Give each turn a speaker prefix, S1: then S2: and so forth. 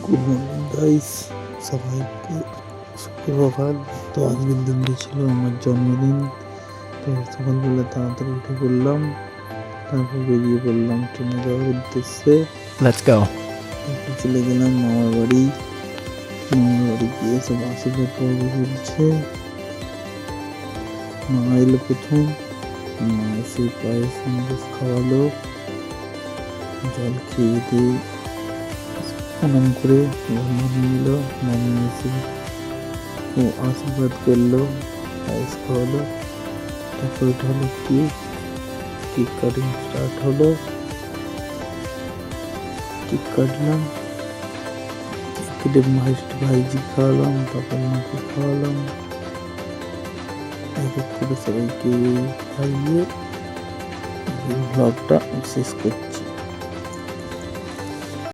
S1: Good morning guys, সবাইকে সুপ্রভাত। তো আজকের দিনটি ছিল আমার জন্মদিন। তো সকালবেলা তাড়াতাড়ি উঠে পড়লাম, তারপর বেরিয়ে পড়লাম ট্রেনে যাওয়ার উদ্দেশ্যে।
S2: Let's go.
S1: তারপর চলে গেলাম মামার বাড়ি। মামার বাড়ি গিয়ে সব আশীর্বাদ পর্ব চলছে। মা এলো প্রথম, মা এসে পায়েস সন্দেশ খাওয়ালো, জল খেয়ে দিয়ে প্রণাম করে মামি এলো। মামি এসে ও আশীর্বাদ করলো, পায়েস খাওয়ালো। তারপর এটা হলো কেক কাটিং স্টার্ট হলো। কেক কাটলাম, কেটে ভাইজি খাওয়ালাম, তারপর মাকে খাওয়ালাম। এক এক করে সবাইকে খাইয়ে ব্লগটা শেষ করতে